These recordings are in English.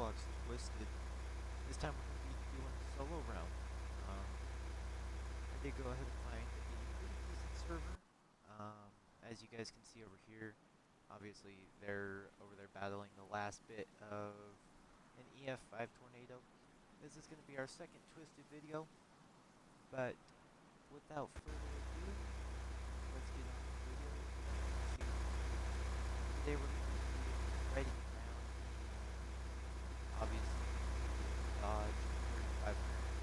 Roblox Twisted. This time we're going to be doing a solo round. I did go ahead and find a pretty decent server. As you guys can see over here, obviously they're over there battling the last bit of an EF5 tornado. This is going to be our second Twisted video, but without further ado, let's get on the video. Today we're going to be riding around, obviously, Dodge 3500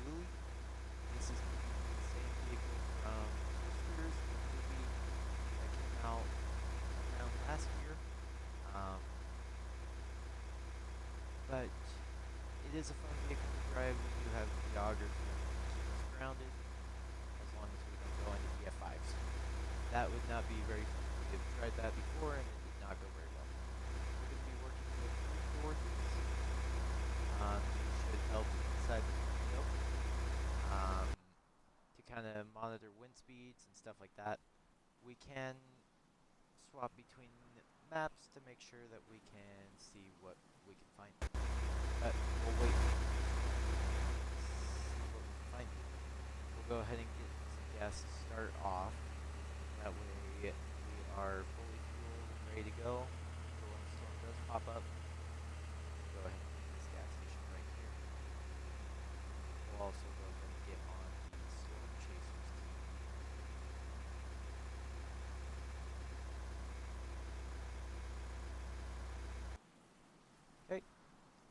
Dually. This is going to be the same vehicle from Twisters, the movie that came out around last year. But it is a fun vehicle to drive. We do have joggers to keep us grounded, as long as we don't go into EF5s. That would not be very fun. We have tried that before and it did not go very well. We're going to be working with 3 Dorothy's. These should help inside the tornado to kind of monitor wind speeds and stuff like that. We can swap between maps to make sure that we can see what we can find. But we'll wait. See what we can find. We'll go ahead and get some gas to start off. That way we are fully fueled and ready to go. So when the storm does pop up, we'll go ahead and get this gas station right here. We'll also go ahead and get on the Storm Chasers team. Okay,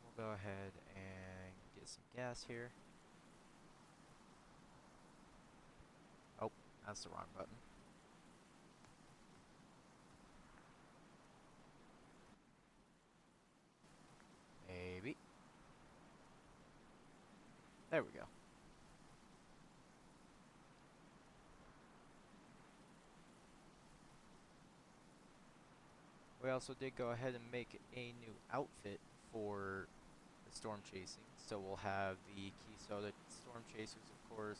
we'll go ahead and get some gas here. Oh, that's the wrong button. Maybe. There we go. We also did go ahead and make a new outfit for the storm chasing. So we'll have the key soda storm chasers, of course.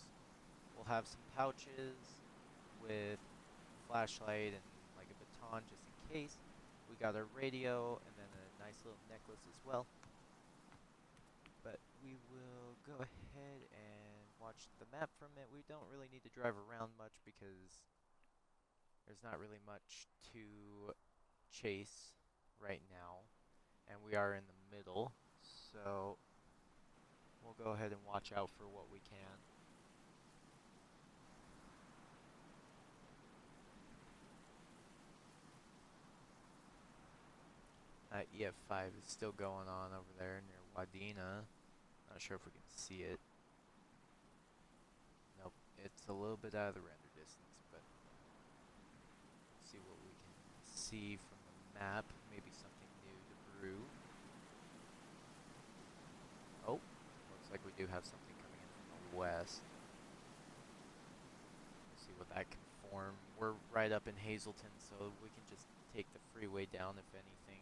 We'll have some pouches with flashlight and like a baton just in case. We got our radio and then a nice little necklace as well. But we will go ahead and watch the map from it. We don't really need to drive around much because there's not really much to chase right now, and we are in the middle, so we'll go ahead and watch out for what we can. EF5 is still going on over there near Wadena. Not sure if we can see it. Nope, it's a little bit out of the render distance, but we'll see what we can see from the map. Maybe something new to brew. Oh, looks like we do have something coming in from the west. We'll see what that can form. We're right up in Hazleton, so we can just take the freeway down if anything.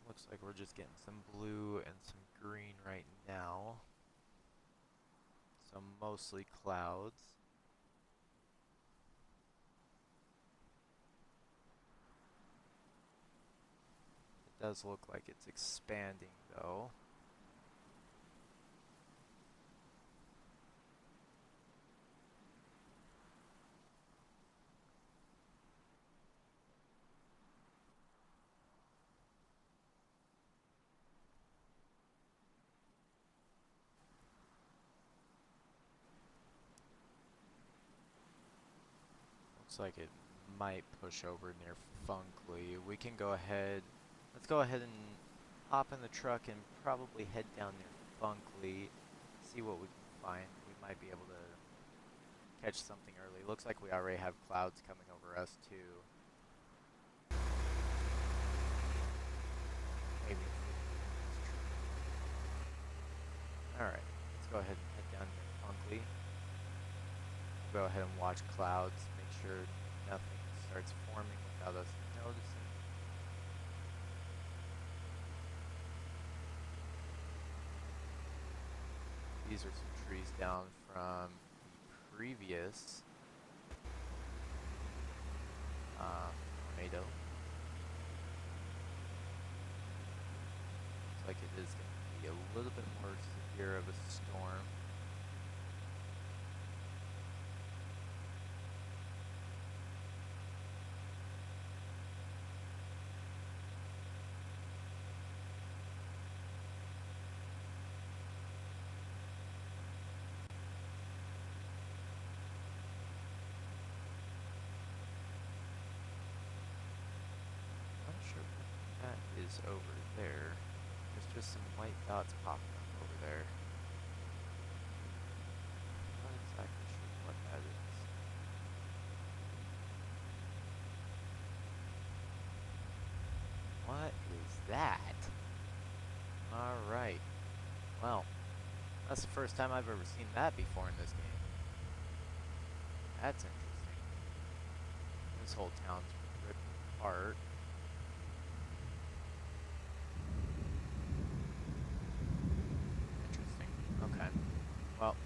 Looks like we're just getting some blue and some green right now. So mostly clouds. It does look like it's expanding though. Looks like it might push over near Funkley. We can go ahead. Let's go ahead and hop in the truck and probably head down near Funkley. See what we can find. We might be able to catch something early. Looks like we already have clouds coming over us too. Maybe. Alright, let's go ahead and head down near Funkley. Go ahead and watch clouds, make sure nothing starts forming without us noticing. These are some trees down from the previous tornado. Looks like it is going to be a little bit more severe of a storm. Not sure what that is over there. There's just some white dots popping up over there. Not exactly sure what that is. What is that? Alright. Well, that's the first time I've ever seen that before in this game. That's interesting. This whole town's ripped apart. Interesting. Okay. Well,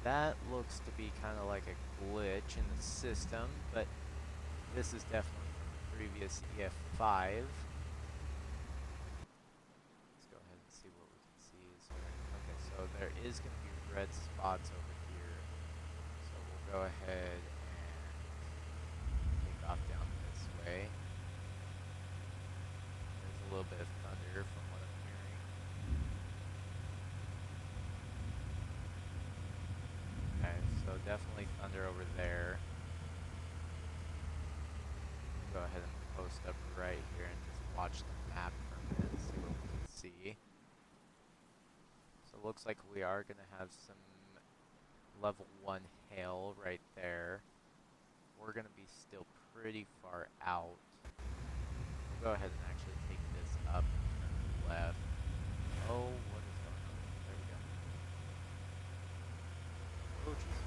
that looks to be kind of like a glitch in the system, but this is definitely from the previous EF5. Let's go ahead and see what we can see. Okay, so there is going to be red spots over here. So we'll go ahead and take off down this way. There's a little bit of thunder from what I'm hearing. Okay, so definitely thunder over there. Go ahead and post up right here and just watch the map for a minute and see what we can see. So it looks like we are going to have some level 1 hail right there. We're going to be still pretty far out. We'll go ahead and actually take this up and turn left. Oh, what is going on? There we go. Oh, jeez.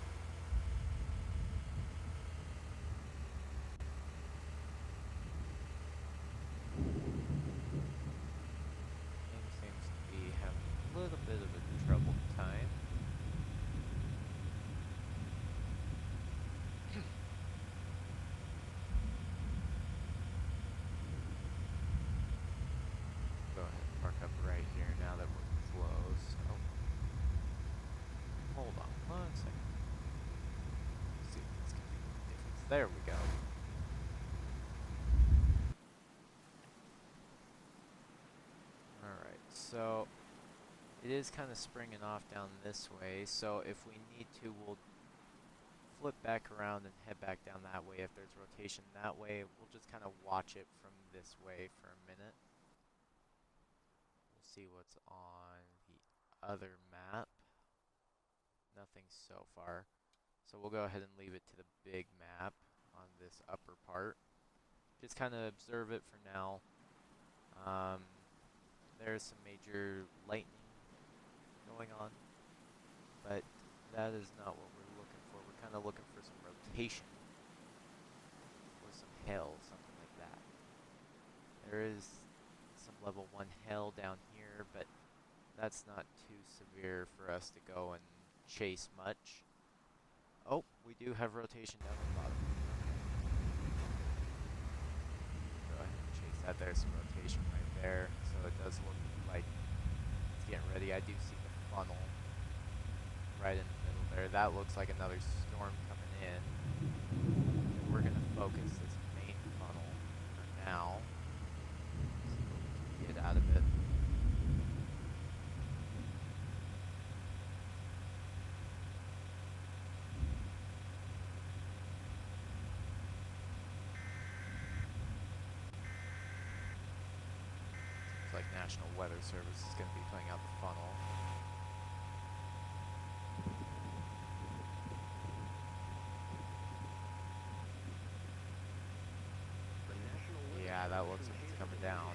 Game seems to be having a little bit of a troubled time. Go ahead and park up right here now that we're close. Oh. Hold on 1 second. Let's see if this can make a difference. There we go. Alright, so it is kind of springing off down this way, so if we need to, we'll flip back around and head back down that way. If there's rotation that way, we'll just kind of watch it from this way for a minute. We'll see what's on the other map. Nothing so far. So we'll go ahead and leave it to the big map on this upper part. Just kind of observe it for now. There's some major lightning going on, but that is not what we're looking for. We're kind of looking for some rotation or some hail, something like that. There is some level 1 hail down here, but that's not too severe for us to go and chase much. Oh, we do have rotation down the bottom. Go ahead and chase that. There's some rotation right there, so it does look like it's getting ready. I do see the funnel right in the middle there. That looks like another storm coming in. We're going to focus this main funnel for now. See what we can get out of it. Like National Weather Service is going to be putting out the funnel. Yeah, that looks like it's coming down.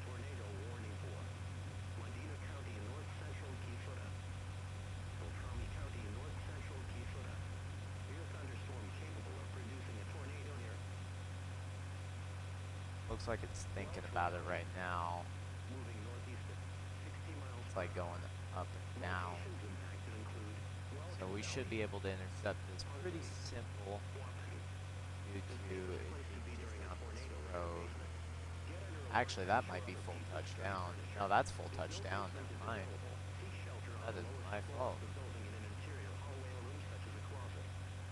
Tornado warning for Medina County, north central Quezada. Beltrami County, north central Quezada. Severe thunderstorm capable of producing a tornado near. Looks like it's thinking about it right now. Moving northeast at 60 miles. It's like going up and down. Locations impacted include So we Wellington should Valley, be able to intercept this pretty Huntley, simple Wapton. due The to safest it place to being be just during a down this tornado is the road. basement. Get under a large Actually, that cushion might or be other full people's study touchdown. furniture. No, that's full If no touchdown. basement Never is mind. available, seek shelter on That the is lowest my floor of fault. the building in an interior hallway or room such as a closet.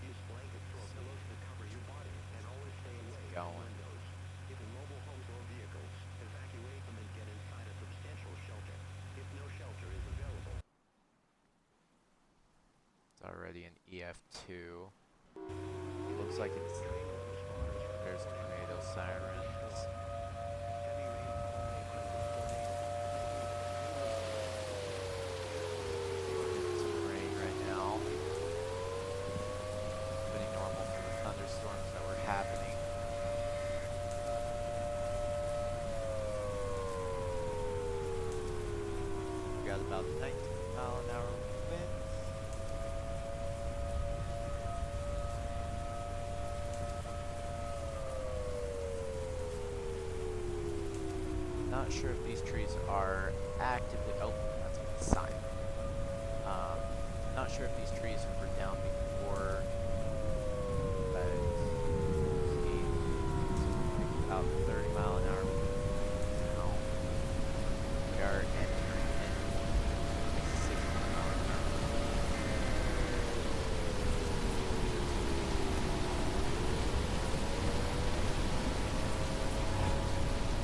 Use blankets or Let's see. pillows to cover your body and always stay It's away from going. windows. If in mobile homes or vehicles, evacuate them and get inside a substantial shelter. If no shelter is available, It's already an EF2. Looks like it's. train weather spotters from There's reporting tornado clouds on the first sirens. floor. Heavy rainfall may hunt this tornado, making it extremely We're getting some rain right now. Pretty normal for the thunderstorms that were happening. We got about 19-mile-an-hour winds. Not sure if these trees are actively. Oh, that's a sign. Not sure if these trees were down before, but see, about 30-mile-an-hour now. We are entering in 60-mile-an-hour.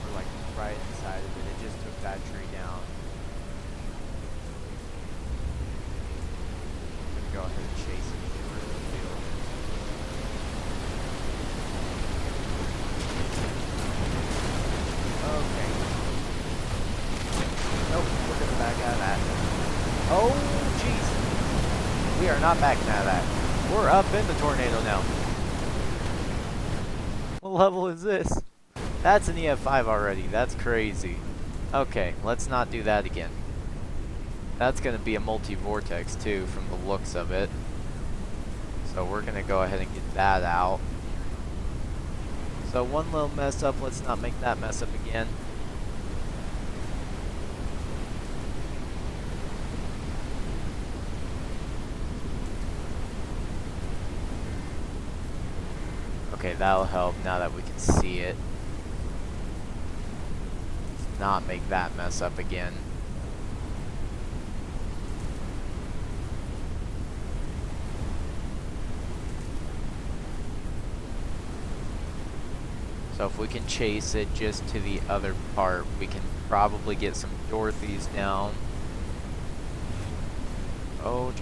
We're like right inside of it. It just took that tree down. I'm gonna go ahead and chase it through the field. Okay. Nope, we're gonna back out of that. Oh, jeez. We are not backing out of that. We're up in the tornado now. What level is this? That's an EF5 already. That's crazy. Okay, let's not do that again. That's going to be a multi-vortex too from the looks of it. So we're going to go ahead and get that out. So one little mess up, let's not make that mess up again. Okay, that'll help now that we can see it. Let's not make that mess up again. So if we can chase it just to the other part, we can probably get some Dorothy's down. Oh, jeez.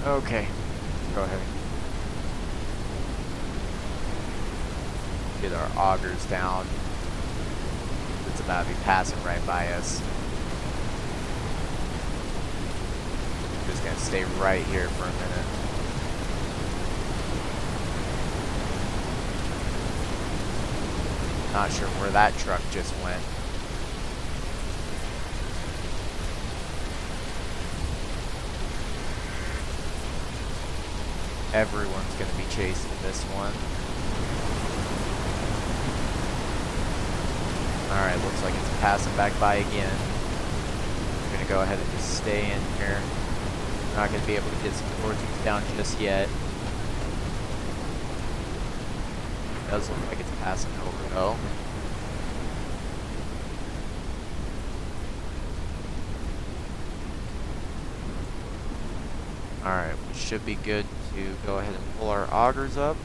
Okay, go ahead. Get our augers down. It's about to be passing right by us. Just gonna stay right here for a minute. Not sure where that truck just went. Everyone's gonna be chasing this one. Alright, looks like it's passing back by again. We're gonna go ahead and just stay in here. Not gonna be able to get some Dorothy's down just yet. Does look like it's passing over though. Alright, we should be good to go ahead and pull our augers up.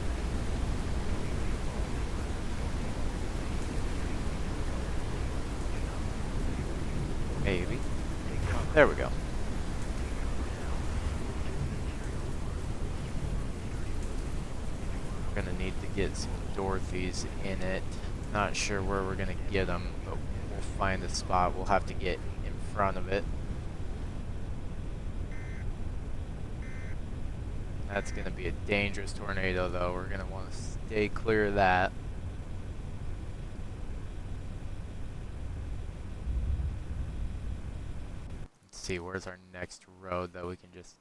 Maybe. There we go. We're gonna need to get some Dorothy's in it. Not sure where we're gonna get them, but we'll find a spot. We'll have to get in front of it. That's gonna be a dangerous tornado though. We're gonna want to stay clear of that. Let's see, where's our next road that we can just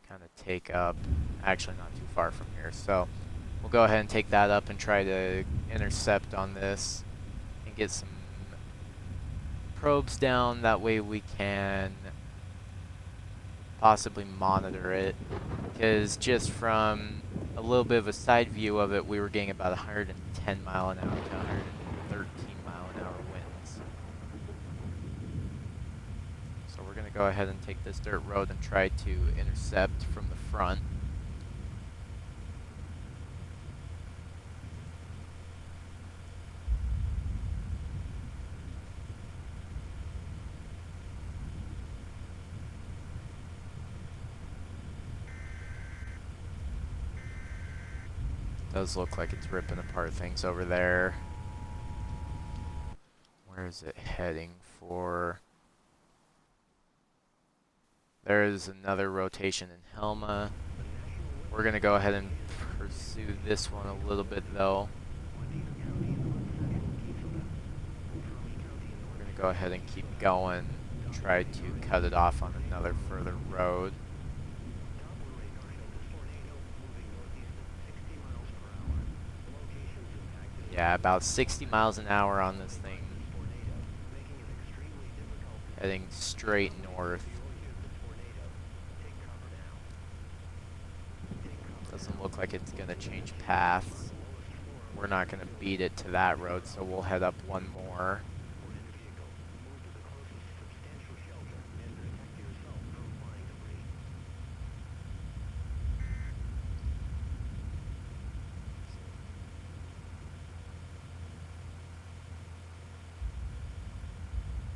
kind of take up? Actually, not too far from here. So We'll go ahead and take that up and try to intercept on this and get some probes down. That way we can possibly monitor it, because just from a little bit of a side view of it, we were getting about 110 mile an hour to 113 mile an hour winds. So we're going to go ahead and take this dirt road and try to intercept from the front. Does look like it's ripping apart things over there. Where is it heading for? There is another rotation in Helma. We're going to go ahead and pursue this one a little bit though. We're going to go ahead and keep going, try to cut it off on another further road. Yeah, about 60 miles an hour on this thing. Heading straight north. Doesn't look like it's going to change paths. We're not going to beat it to that road, so we'll head up one more.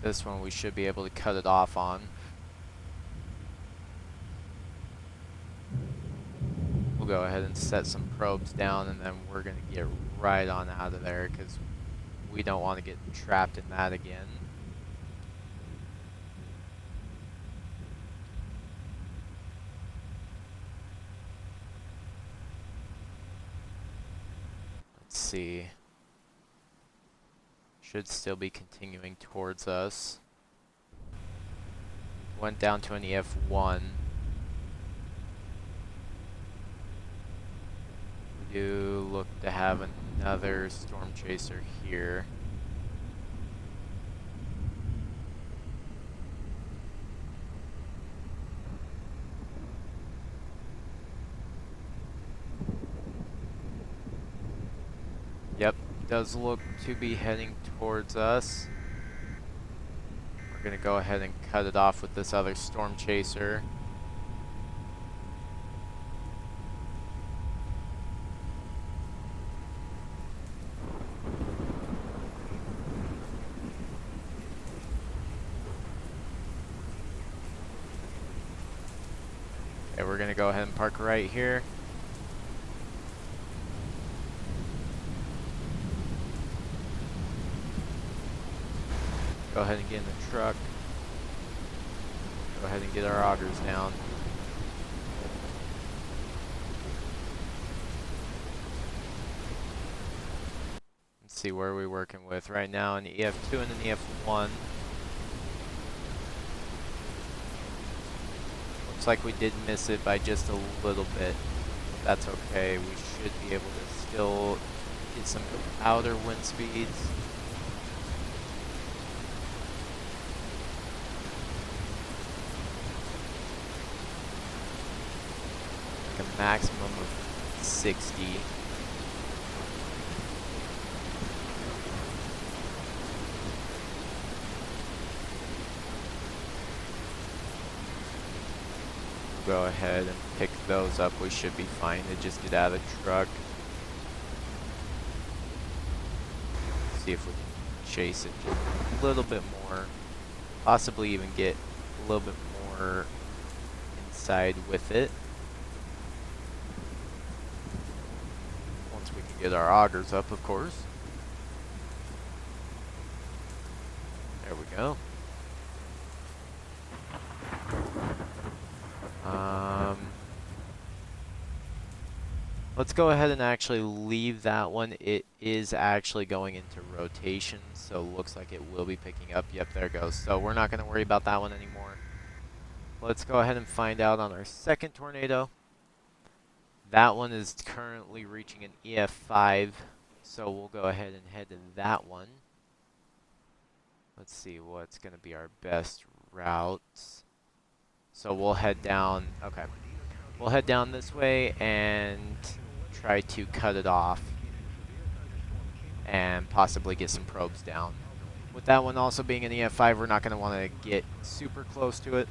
This one we should be able to cut it off on. We'll go ahead and set some probes down, and then we're going to get right on out of there because we don't want to get trapped in that again. Let's see. Should still be continuing towards us. Went down to an EF1. We do look to have another storm chaser here. Yep, does look to be heading towards us. We're going to go ahead and cut it off with this other storm chaser. Okay, we're going to go ahead and park right here. Go ahead and get in the truck. Go ahead and get our augers down. Let's see where we're working with. Right now an EF2 and an EF1. Looks like we did miss it by just a little bit. That's okay. We should be able to still get some outer wind speeds. A maximum of 60. We'll go ahead and pick those up. We should be fine to just get out of the truck. See if we can chase it just a little bit more. Possibly even get a little bit more inside with it. Get our augers up, of course. There we go. Let's go ahead and actually leave that one. It is actually going into rotation, so looks like it will be picking up. Yep, there it goes. So we're not going to worry about that one anymore. Let's go ahead and find out on our second tornado. That one is currently reaching an EF5, so we'll go ahead and head to that one. Let's see what's going to be our best routes. So we'll head down, okay. We'll head down this way and try to cut it off and possibly get some probes down. With that one also being an EF5, we're not going to want to get super close to it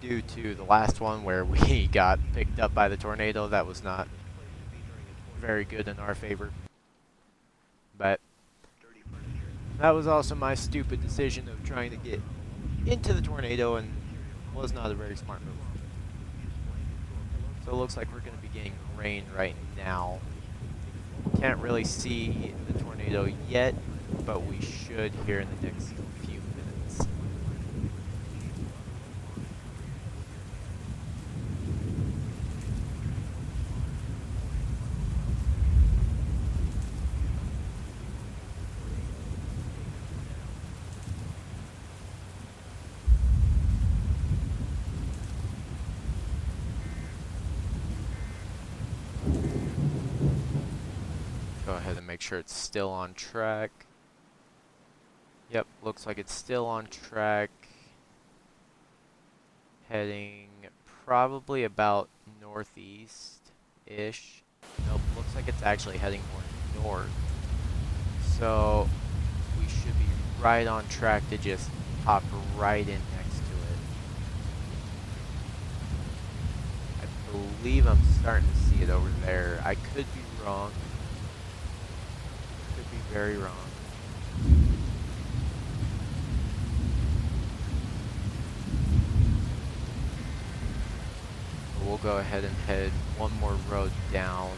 due to the last one where we got picked up by the tornado. That was not very good in our favor. But that was also my stupid decision of trying to get into the tornado and was not a very smart move. So it looks like we're going to be getting rain right now. Can't really see the tornado yet, but we should here in the next few minutes. Go ahead and make sure it's still on track. Yep, looks like it's still on track. Heading probably about northeast-ish. Nope, looks like it's actually heading more north. So we should be right on track to just pop right in next to it. I believe I'm starting to see it over there. I could be wrong. Could be very wrong. We'll go ahead and head one more road down.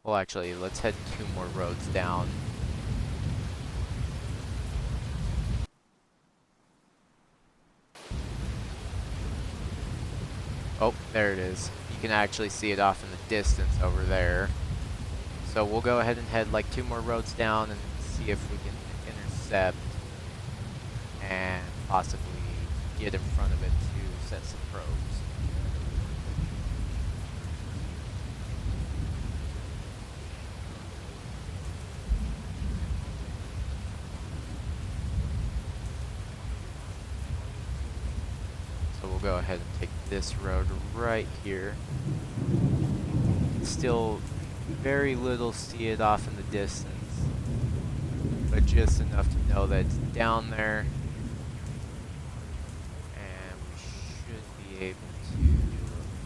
Well, actually, let's head 2 more roads down. Oh, there it is. You can actually see it off in the distance over there. So we'll go ahead and head like 2 more roads down and see if we can intercept and possibly get in front of it to set some probes. So we'll go ahead and take this road right here. Still very little see it off in the distance, but just enough to know that it's down there, and we should be able to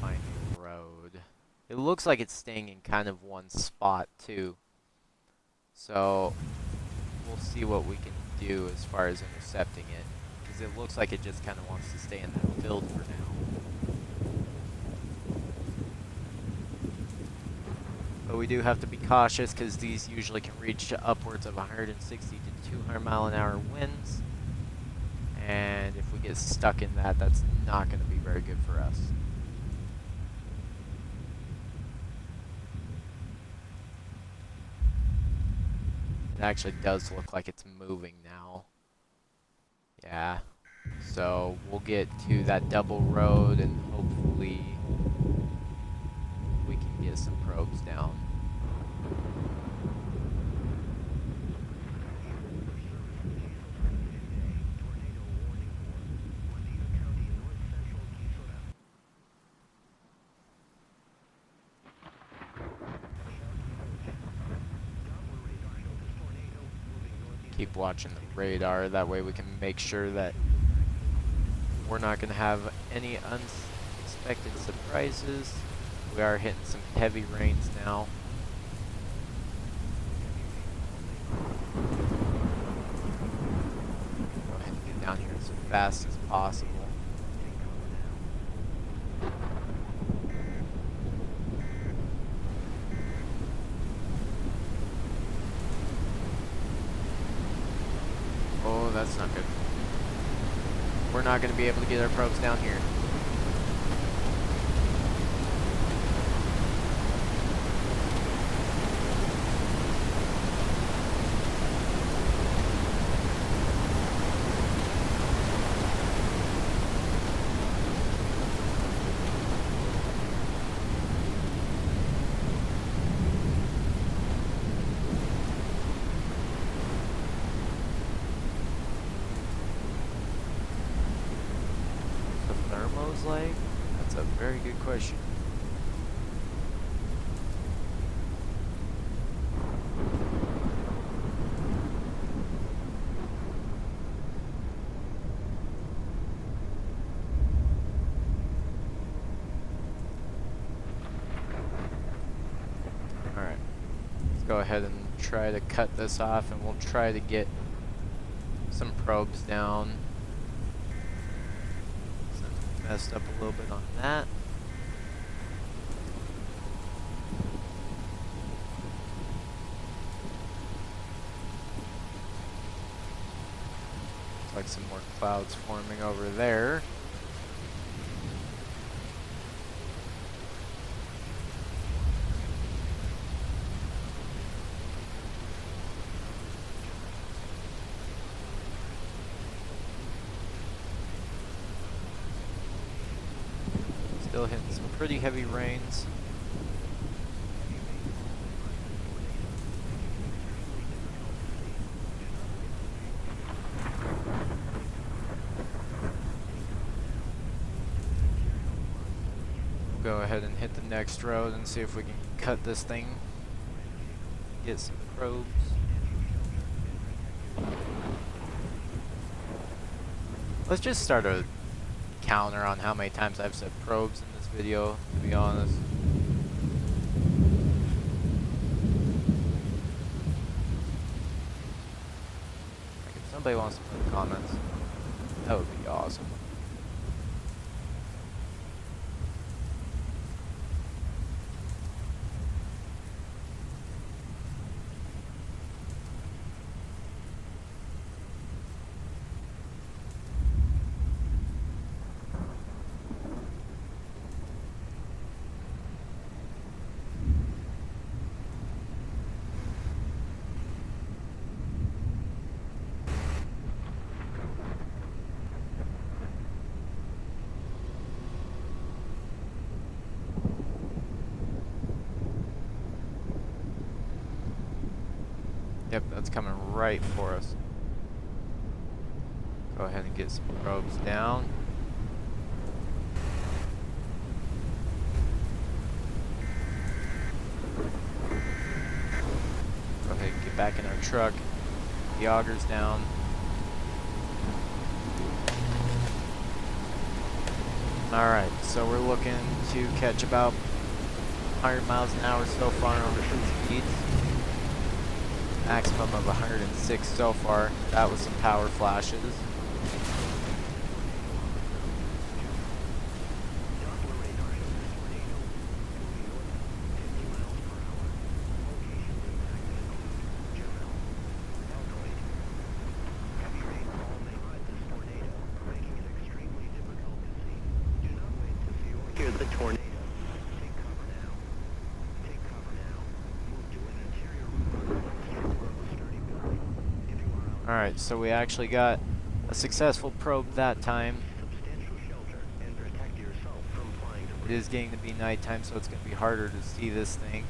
find a road. It looks like it's staying in kind of one spot too, so we'll see what we can do as far as intercepting it, because it looks like it just kind of wants to stay in that field for now. But we do have to be cautious because these usually can reach to upwards of 160 to 200 mile an hour winds. And if we get stuck in that, that's not going to be very good for us. It actually does look like it's moving now. Yeah. So we'll get to that double road and hopefully we can get some probes down. Keep watching the radar, that way we can make sure that we're not going to have any unexpected surprises. We are hitting some heavy rains now. Go ahead and get down here as fast as possible. Oh, that's not good. We're not going to be able to get our probes down here. feels like? That's a very good question. Alright, let's go ahead and try to cut this off, and we'll try to get some probes down. Since we messed up a little bit on that. Looks like some more clouds forming over there. Still hitting some pretty heavy rains. Go ahead and hit the next road and see if we can cut this thing. Get some probes. Let's just start a counter on how many times I've said probes in this video, to be honest. Like, if somebody wants to put in the comments, that would be awesome. Yep, that's coming right for us. Go ahead and get some probes down. Go ahead and get back in our truck. The auger's down. Alright, so we're looking to catch about 100 miles an hour so far on the cruise speeds. Maximum of 106 so far. That was some power flashes. Here's the tornado. Alright, so we actually got a successful probe that time. It is getting to be nighttime, so it's going to be harder to see this thing.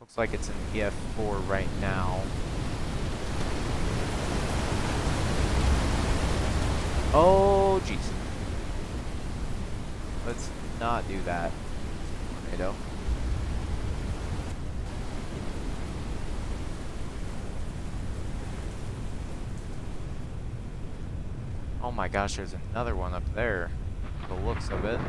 Looks like it's in EF4 right now. Oh, jeez. Let's not do that. Tornado. Oh my gosh, there's another one up there. The looks of it.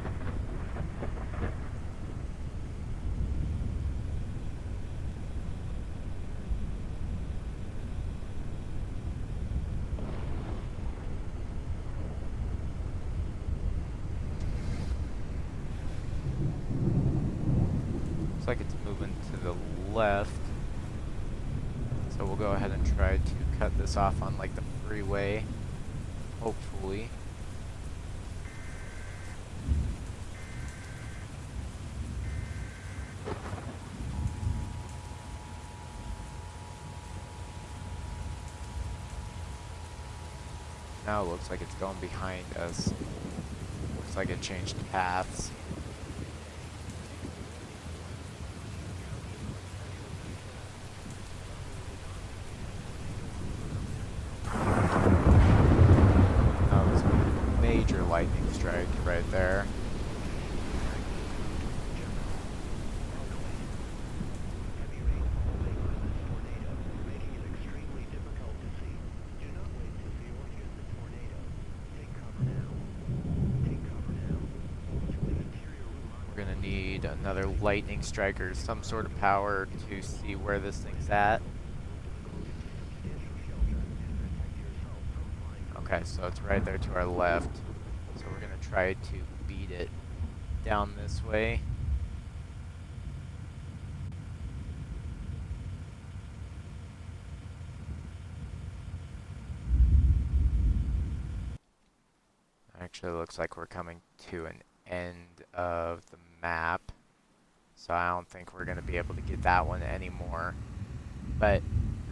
Looks like it's moving to the left. So we'll go ahead and try to cut this off on like the freeway. Hopefully. Now it looks like it's going behind us. Looks like it changed paths. right there. Heavy rainfall may cause this tornado, making it extremely difficult to see. Do not wait to see or hear the tornado. Take cover now. Take cover now. To an interior room on We're gonna hold. need Or another proceed to lightning exit strike or some sort of power to see where this thing's at. Move to the closest substantial shelter and protect yourself from flying Okay, debris. so it's right there to our left. So we're gonna try to beat it down this way. Actually, looks like we're coming to an end of the map. So I don't think we're gonna be able to get that one anymore. But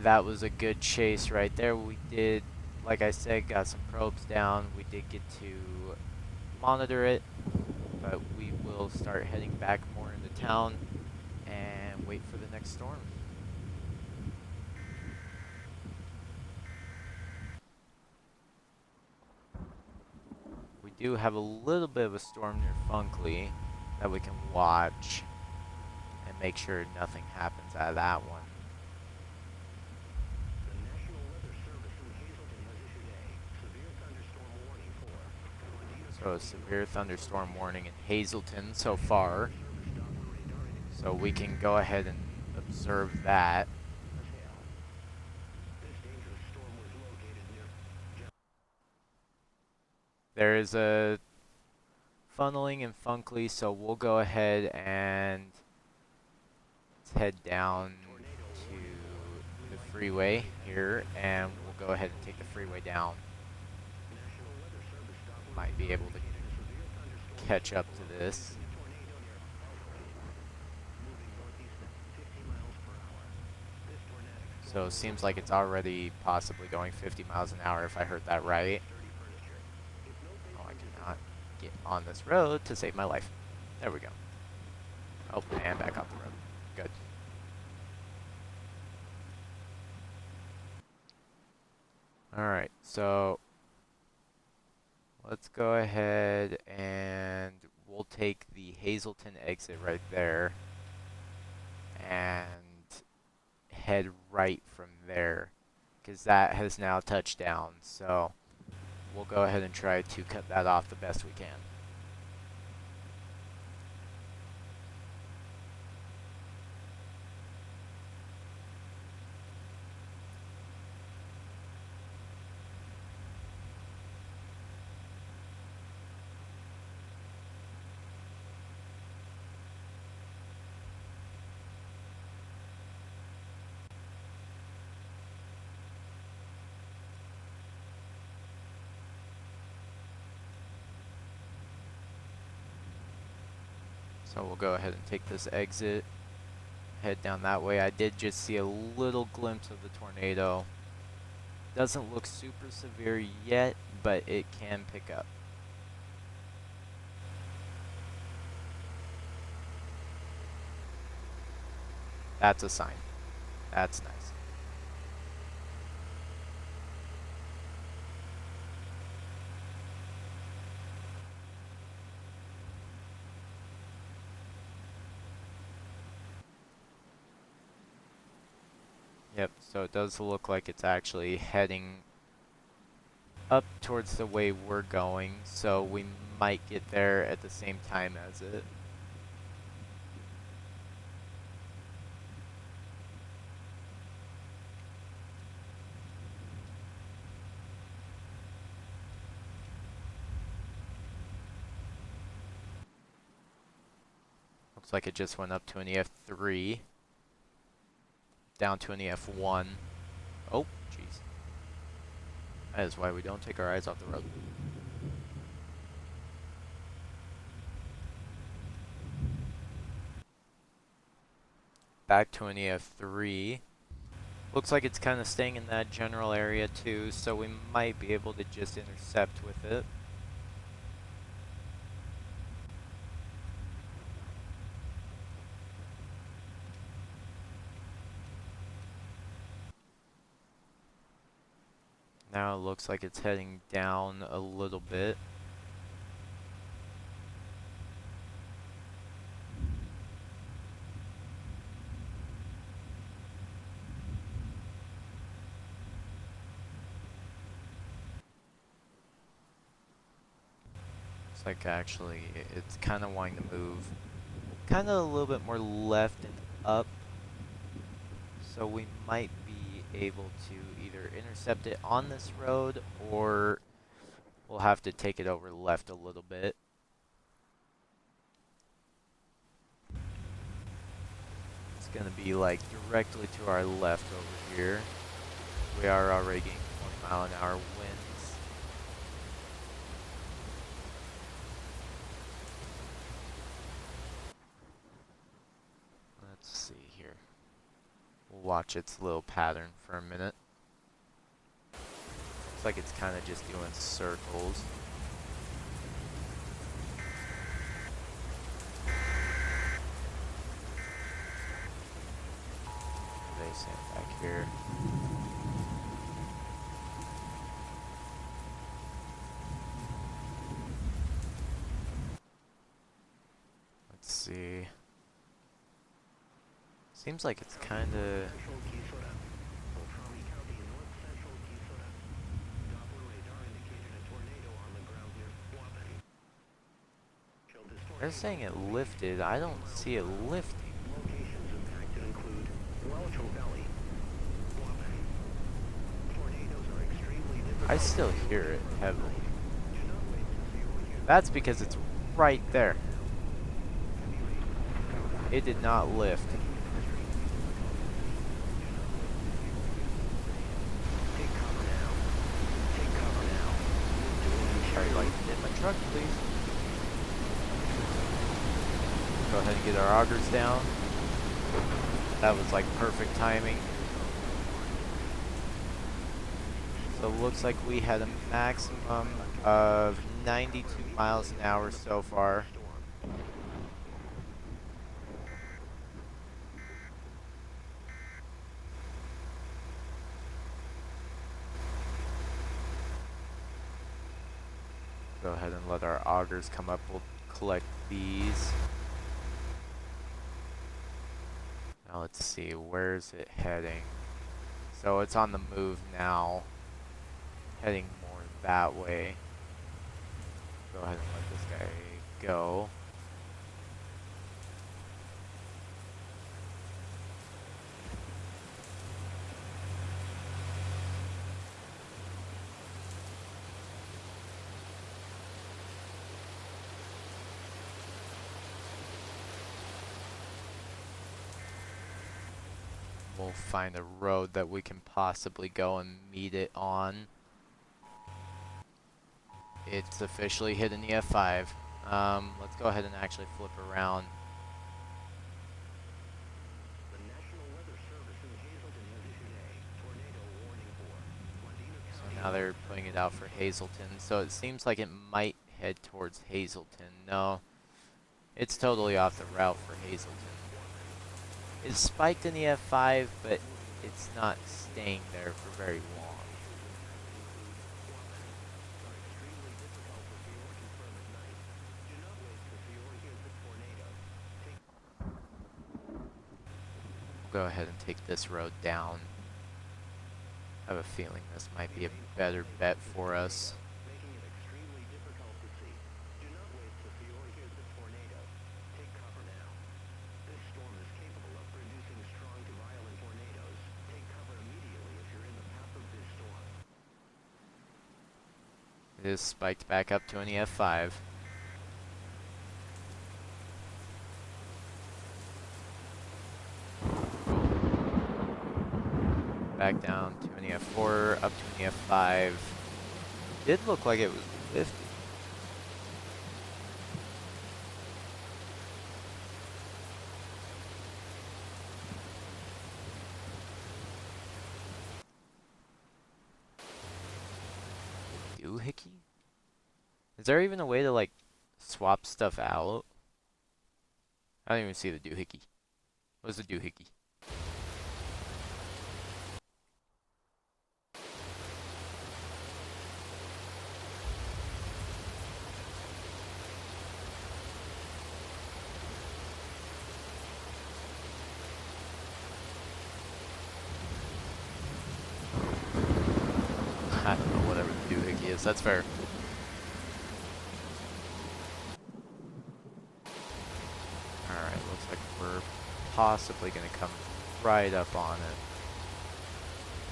that was a good chase right there. We did, like I said, got some probes down. We did get to monitor it, but we will start heading back more into town and wait for the next storm. We do have a little bit of a storm near Funkley that we can watch and make sure nothing happens out of that one. The National Weather Service in Hazleton has issued a severe thunderstorm warning for Medina So a County, severe North thunderstorm Central warning in Key Hazleton so National far. Weather Service.radar So we can go ahead and observe that. as hail. This dangerous storm was located near There is a funneling in Funkley, so we'll go ahead and head down tornado to warning for the Blue Light freeway Communities has here, issued a and North we'll go ahead and Central take the Key freeway Footer. down. National Weather Might be Service.radar able to indicated a severe thunderstorm is catch up to capable of this. producing a tornado near Elko, moving northeast at 50 miles per hour. This tornadic storm So it will seems like it's result already possibly going 50 miles an hour if I heard that right. sturdy furniture. If no Oh, I basement is cannot get on this road to save my life. There we go. Oh, and back off the road. Good. Alright, so let's go ahead and we'll take the Hazleton exit right there and head right from there because that has now touched down. So we'll go ahead and try to cut that off the best we can. So we'll go ahead and take this exit, head down that way. I did just see a little glimpse of the tornado. Doesn't look super severe yet, but it can pick up. That's a sign. That's nice. Yep, so it does look like it's actually heading up towards the way we're going, so we might get there at the same time as it. Looks like it just went up to an EF3, down to an EF1. Oh, jeez. That is why we don't take our eyes off the road. Back to an EF3. Looks like it's kind of staying in that general area too, so we might be able to just intercept with it. Now it looks like it's heading down a little bit. like actually it's kind of wanting to move kind of a little bit more left and up. So we might be able to either intercept it on this road or we'll have to take it over left a little bit. It's going to be like directly to our left over here. We are already getting 20-mile-an-hour winds. Let's see here. We'll watch its little pattern for a minute. Looks like it's kind of just doing circles. They stand back here. Let's see. Seems like it's kind of. They're saying it lifted. I don't see it lifting. Locations impacted include Welchel Valley, Waupun. Tornadoes are extremely difficult. I still hear it heavily. Do not wait to see what you That's because it's right there. It did not lift. take cover now. Take cover now. Sorry, like, hit my truck, please. Go ahead and get our augers down. That was like perfect timing. So it looks like we had a maximum of 92 miles an hour so far. Go ahead and let our augers come up. We'll collect these. Now let's see, where's it heading? So it's on the move now, heading more that way. Go ahead and let this guy go. We'll find a road that we can possibly go and meet it on. It's officially hitting the F5. Let's go ahead and actually flip around. The National Weather Service in Hazleton has issued a tornado warning for Medina So County. now they're putting it out for Hazleton. So it seems like it might head towards Hazleton. No, it's totally off the route for Hazleton. It's spiked in the F5, but it's not staying there for very long. We'll go ahead and take this road down. I have a feeling this might be a better bet for us. Making it extremely difficult to see. Do not wait to see or hear the tornado. Take cover now. This storm is capable of producing strong to violent tornadoes. Take cover immediately if you're in the path of this storm. It is spiked back up to an F5. Back down to an F4, up to an F5. Did look like it was lifted. Doohickey? Is there even a way to like swap stuff out? I don't even see the doohickey. What's the doohickey? I don't know, whatever the doohickey is. That's fair. possibly going to come right up on it.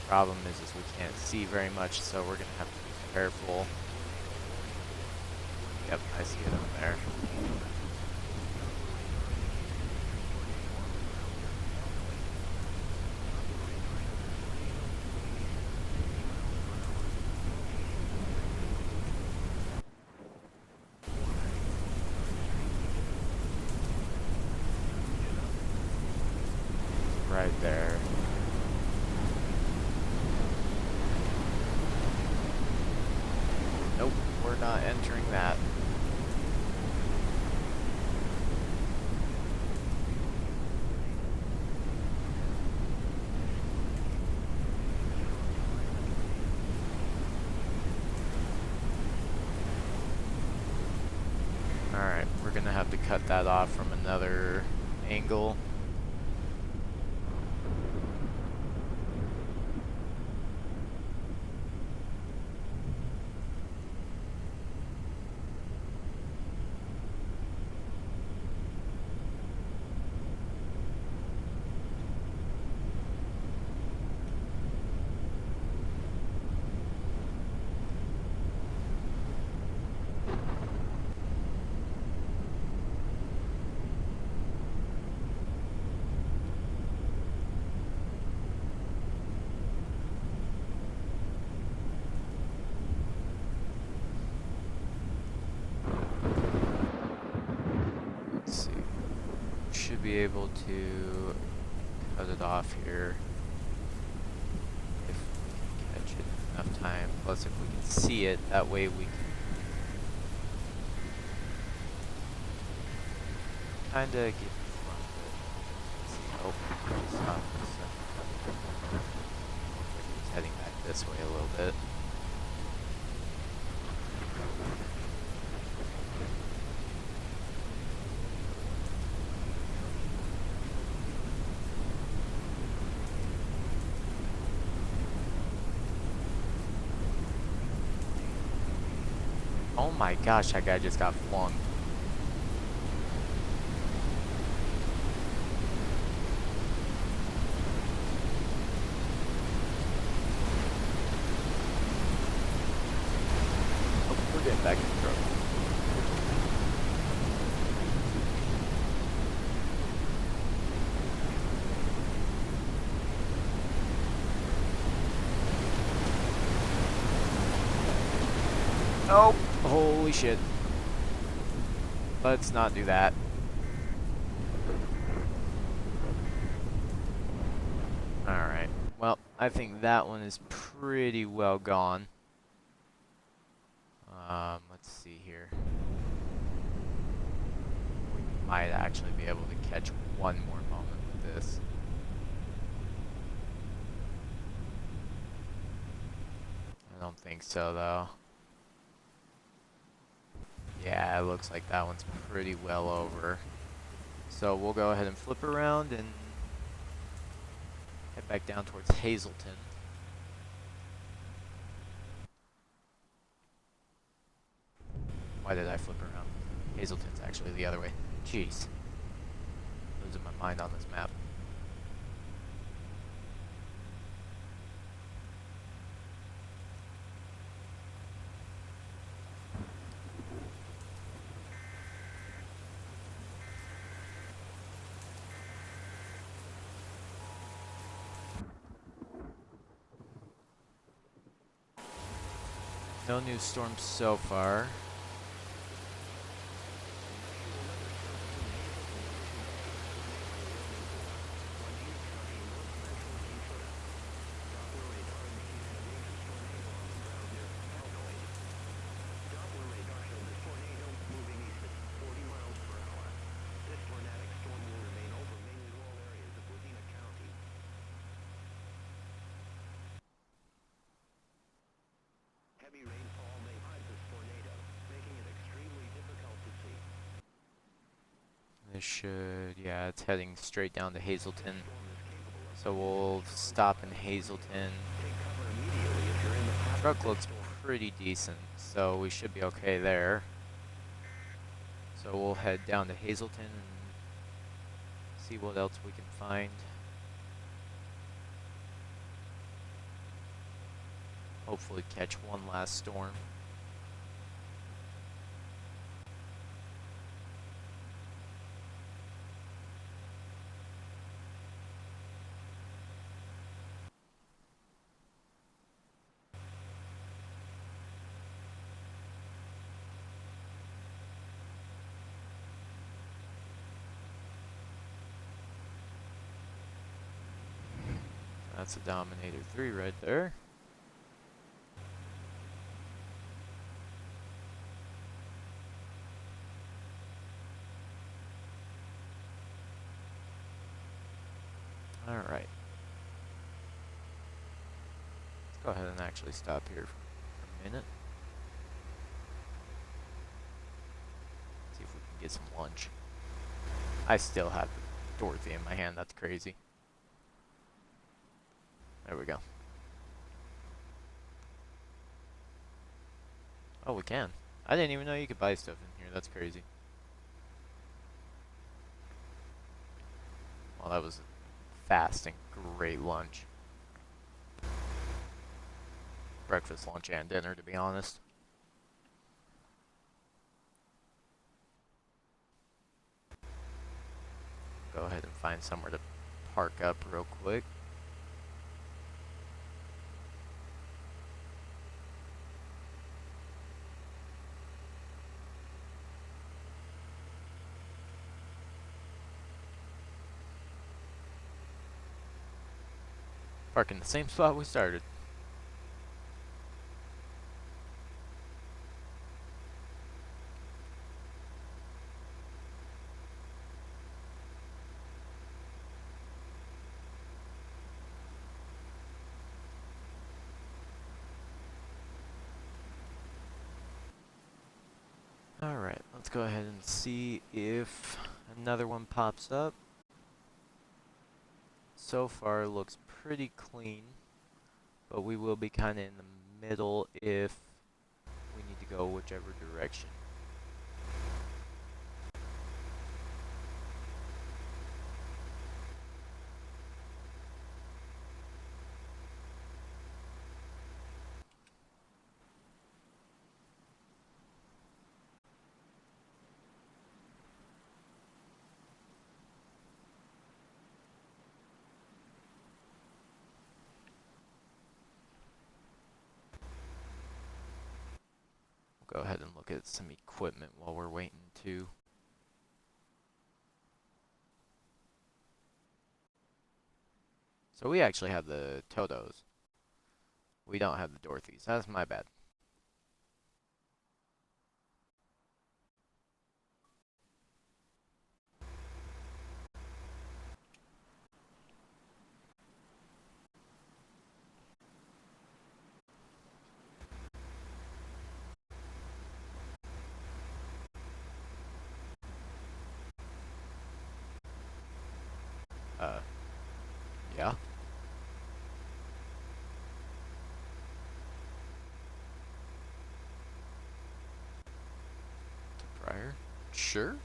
Problem is we can't see very much, so we're going to have to be careful. Yep, I see it up there. Right there. Nope, we're not entering that. Alright, we're gonna have to cut that off from another angle. Should be able to cut it off here if we can catch it in enough time. Plus, if we can see it, that way we can kind of get in front of it. Let's see. Oh, we saw this. It's heading back this way a little bit. Oh my gosh, that guy just got flung. Oh, we're getting back in trouble. Oh, holy shit. Let's not do that. Alright, well, I think that one is pretty well gone. Let's see here. We might actually be able to catch one more moment with this. I don't think so, though. Yeah, it looks like that one's pretty well over. So we'll go ahead and flip around and head back down towards Hazleton. Why did I flip around? Hazleton's actually the other way. Jeez. Losing my mind on this map. No new storms so far. Heavy rainfall may hide this tornado, making it extremely difficult to see. This should, yeah, it's heading straight down to Hazleton. So we'll stop in Hazleton. Truck looks pretty decent, so we should be okay there. So we'll head down to Hazleton and See what else we can find. Hopefully catch one last storm. That's a Dominator 3 right there. Alright. Let's go ahead and actually stop here for a minute. See if we can get some lunch. I still have Dorothy in my hand, that's crazy. There we go. Oh, we can. I didn't even know you could buy stuff in here, that's crazy. Well, that was a fast and great lunch. Breakfast, lunch, and dinner, to be honest. Go ahead and find somewhere to park up real quick. Park in the same spot we started. Alright, let's go ahead and see if another one pops up. So far looks pretty clean, but we will be kind of in the middle if we need to go whichever direction. We'll go ahead and look at some equipment while we're waiting too. So we actually have the Totos. We don't have the Dorothys. That's my bad. Yeah. To Prior? Sure.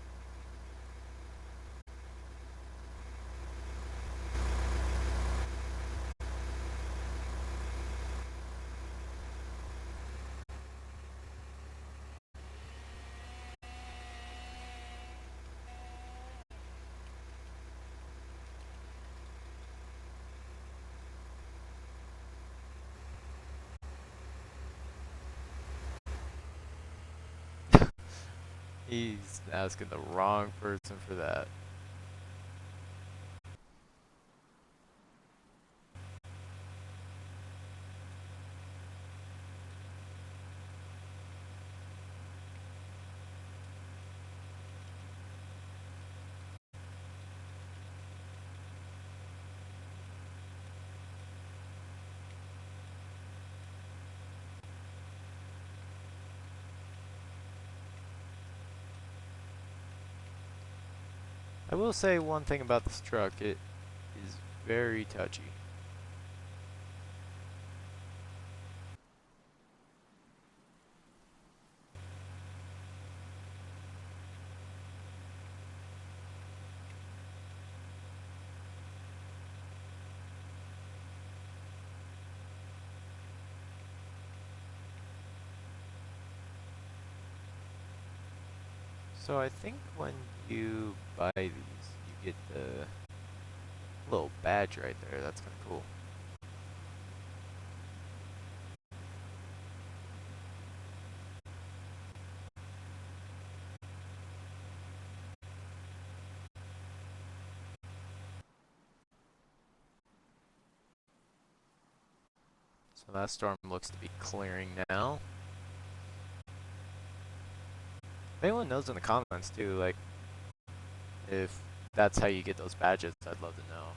He's asking the wrong person for that. I will say one thing about this truck, it is very touchy. So I think when you buy these, you get the little badge right there. That's kind of cool. So that storm looks to be clearing now. If anyone knows in the comments too, like, if that's how you get those badges, I'd love to know.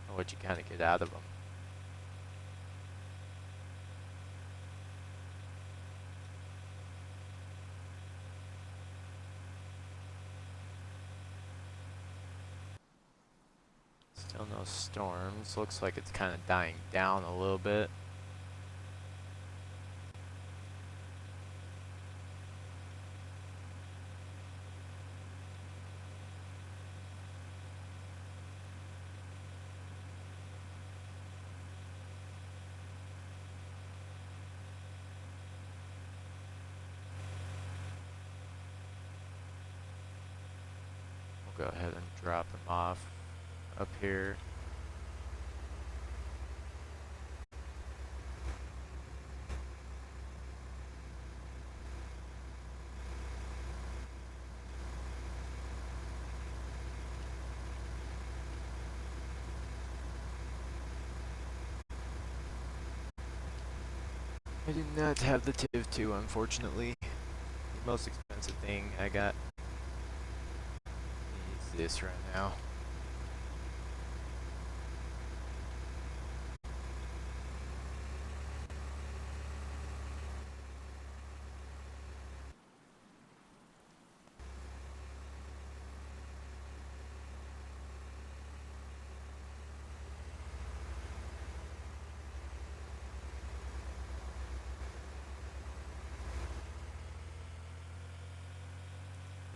Or what you kind of get out of them. Still no storms. Looks like it's kind of dying down a little bit. We'll go ahead and drop him off up here. I do not have the TIV 2, unfortunately. The most expensive thing I got is this right now.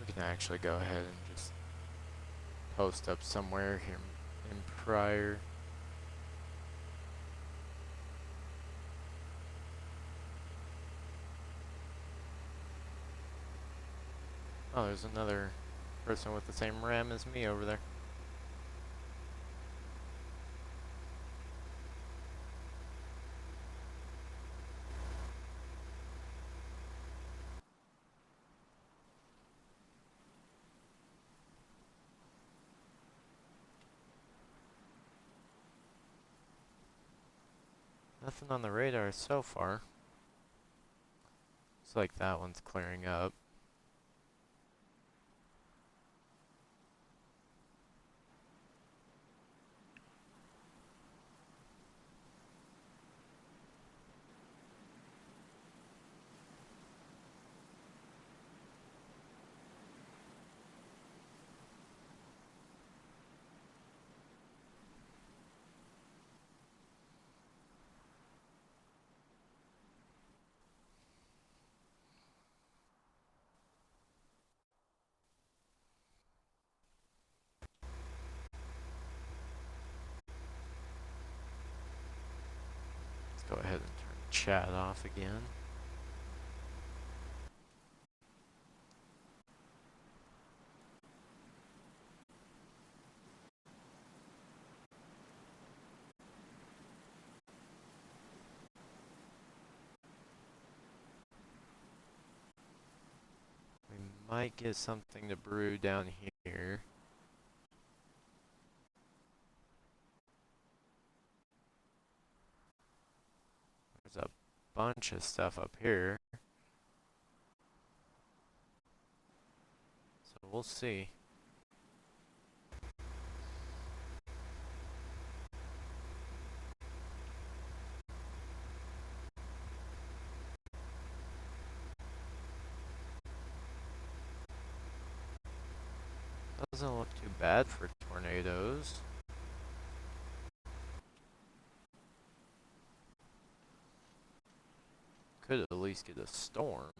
We can actually go ahead and just post up somewhere here in Pryor. Oh, there's another person with the same RAM as me over there. Nothing on the radar so far. Looks like that one's clearing up. Let's go ahead and turn chat off again. We might get something to brew down here. There's a bunch of stuff up here. So we'll see. Doesn't look too bad for tornadoes. Could at least get a storm.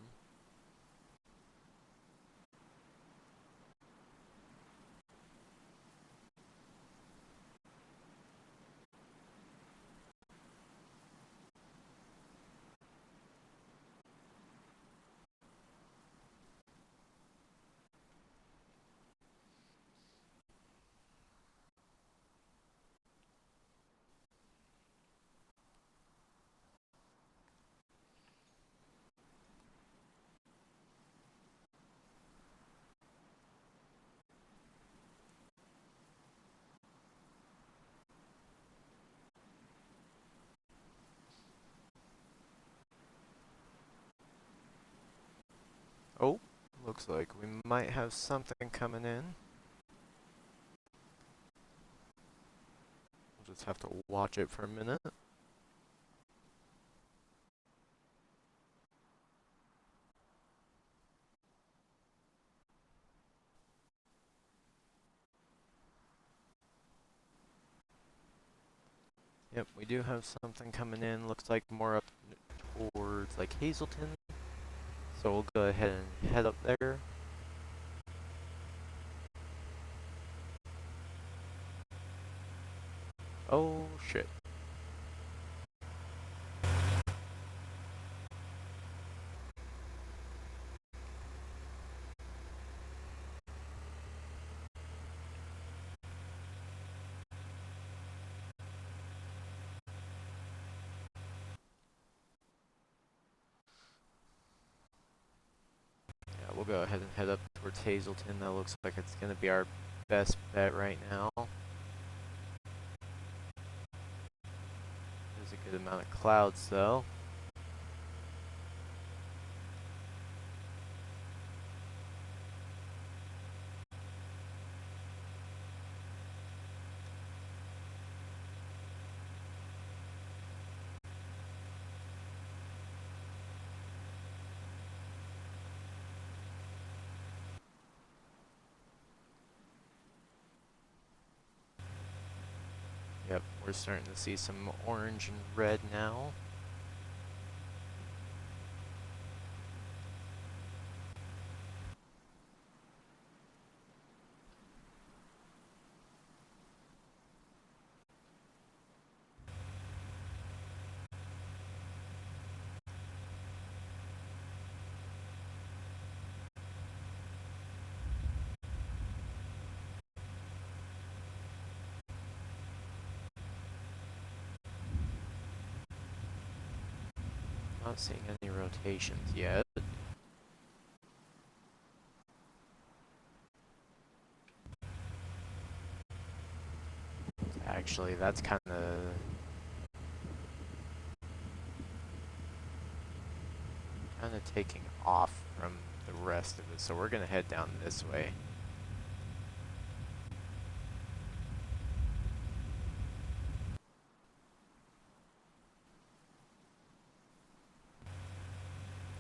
looks like we might have something coming in. We'll just have to watch it for a minute. Yep, we do have something coming in. Looks like more up towards like Hazelton. So we'll go ahead and head up there. Oh shit. Yeah, we'll go ahead and head up towards Hazelton. That looks like it's going to be our best bet right now. There's a good amount of clouds though. Yep, we're starting to see some orange and red now. Not seeing any rotations yet. Actually, that's kind of taking off from the rest of it, so we're gonna head down this way.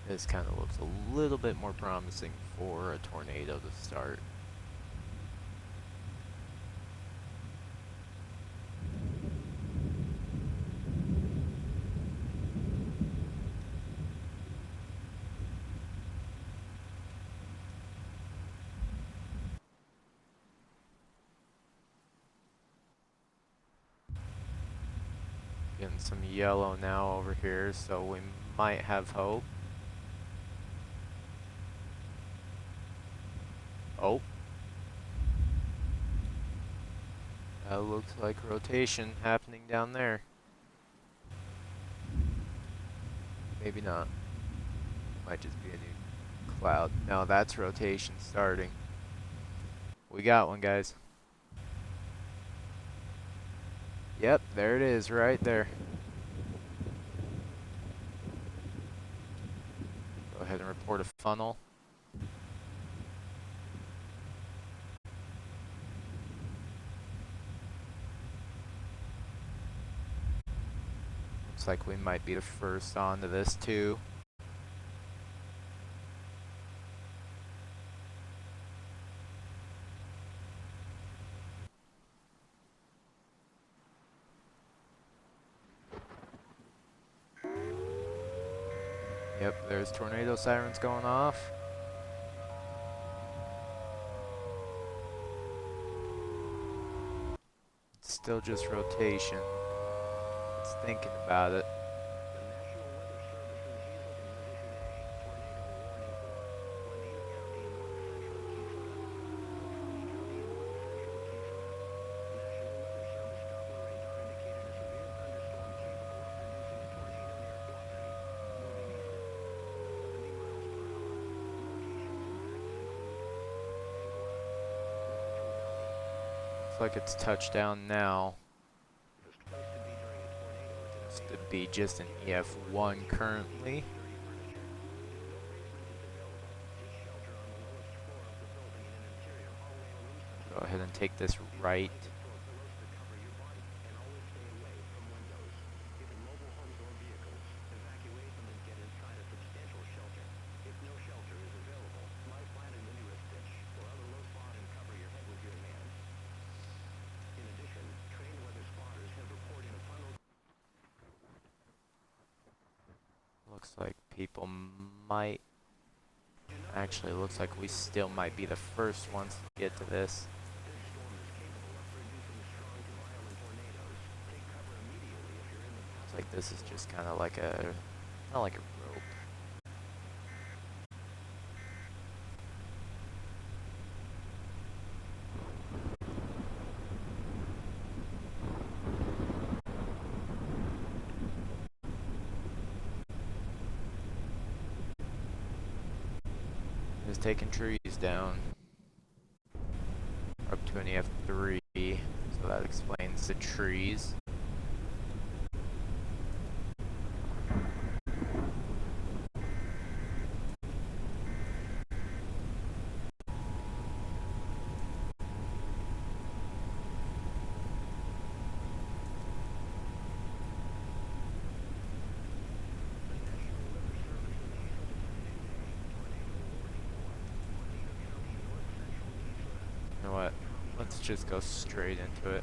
This kind of looks a little bit more promising for a tornado to start. Getting some yellow now over here, so we might have hope. Oh. That looks like rotation happening down there. Maybe not. Might just be a new cloud. No, that's rotation starting. We got one, guys. Yep, there it is, right there. Go ahead and report a funnel. Looks like we might be the first onto this too. Yep, there's tornado sirens going off. It's still just rotation. It's thinking about it. Like it's touchdown now. It's to be just an EF1 currently. take this right. Looks like people might, actually looks like we still might be the first ones to get to this. Looks like this is just kind of like a rope. Is taking trees down. We're up to an EF3, so that explains the trees. You know what? Let's just go straight into it.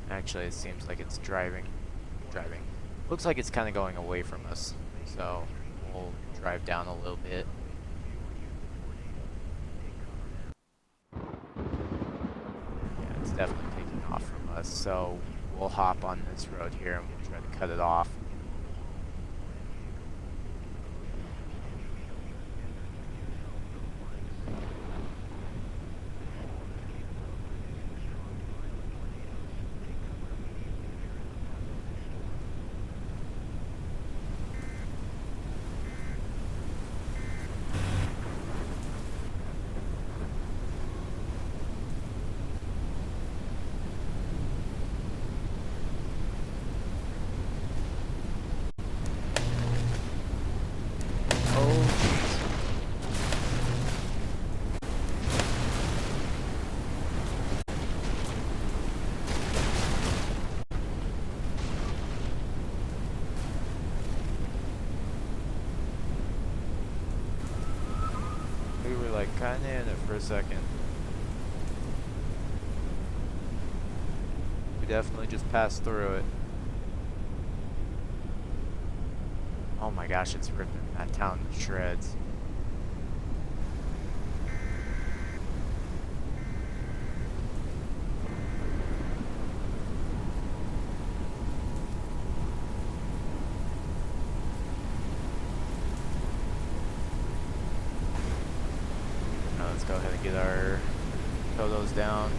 Actually, it seems like it's driving. Looks like it's kind of going away from us, so we'll drive down a little bit. Yeah, it's definitely taking off from us, so we'll hop on this road here and we'll try to cut it off. We were like kinda in it for a second. We definitely just passed through it. Oh my gosh, it's ripping that town to shreds. Now let's go ahead and get our photos down.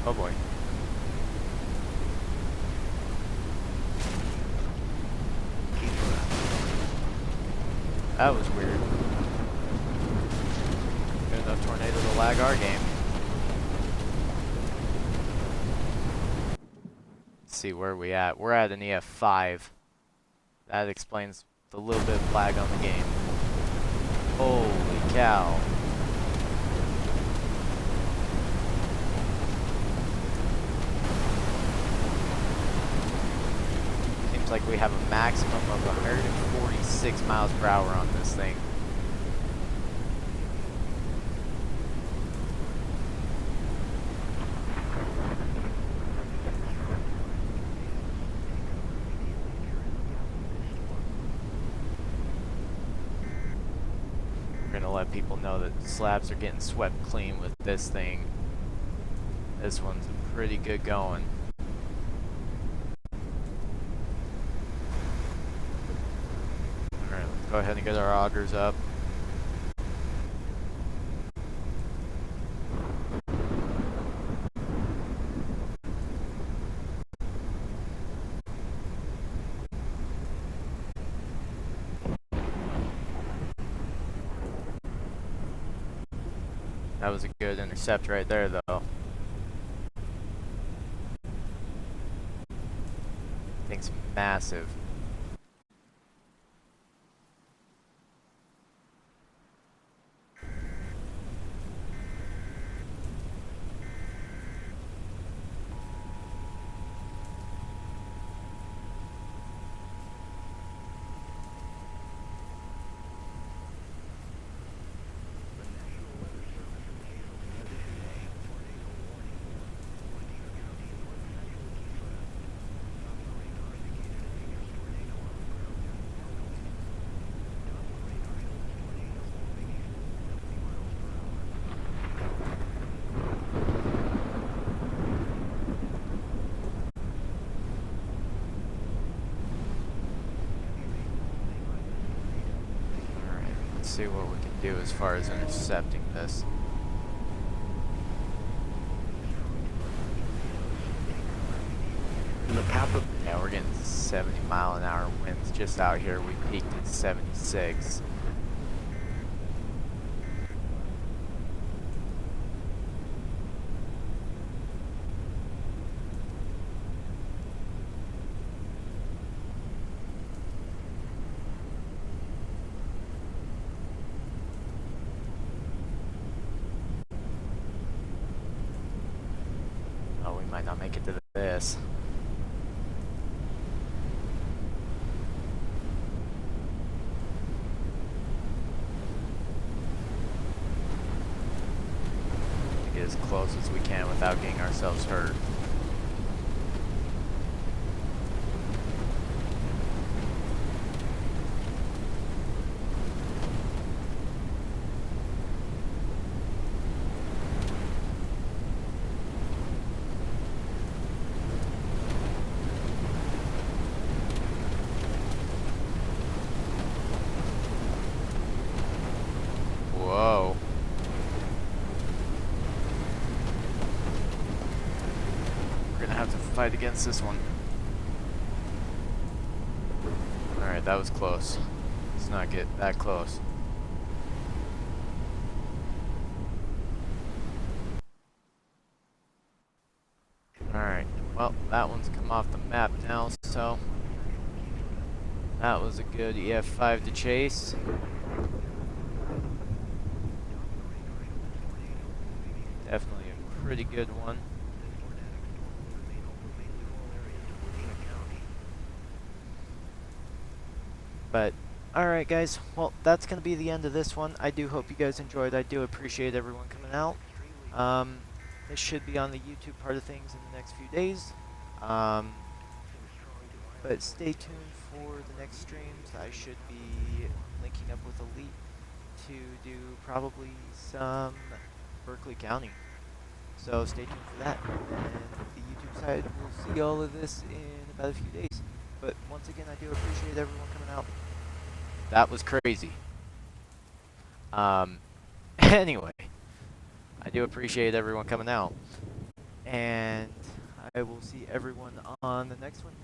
Oh boy. That was weird. Good enough tornado to lag our game. Let's see where we at. We're at an EF5. That explains the little bit of lag on the game. Holy cow. Seems like we have a maximum of 146 miles per hour on this thing. We're gonna let people know that slabs are getting swept clean with this thing. This one's pretty good going. Alright, let's go ahead and get our augers up. That was a good intercept right there, though. massive. The National Weather Service in Hazel has issued a tornado warning for Medina County and north central Key-Florida. Doppler radar indicated a dangerous tornado on the ground at low altitude. Doppler radar shows the tornado moving east 70 miles per hour. Alright, let's see what we can do as far as intercepting this. In the path of Yeah, we're getting 70-mile-an-hour winds just out here. We peaked at 76. Oh, we might not make it to this. Get as close as we can without getting ourselves hurt. Whoa. We're gonna have to fight against this one. Alright, that was close. Let's not get that close. Alright, well, that one's come off the map now, so that was a good EF5 to chase. Definitely a pretty good one. But, alright guys, well, that's going to be the end of this one. I do hope you guys enjoyed. I do appreciate everyone coming out. This should be on the YouTube part of things in the next few days. But stay tuned for the next streams. I should be linking up with Elite to do probably some Berkeley County. So stay tuned for that. And the YouTube side will see all of this in about a few days. But once again, I do appreciate everyone coming out. That was crazy. Anyway, I do appreciate everyone coming out. And I will see everyone on the next one.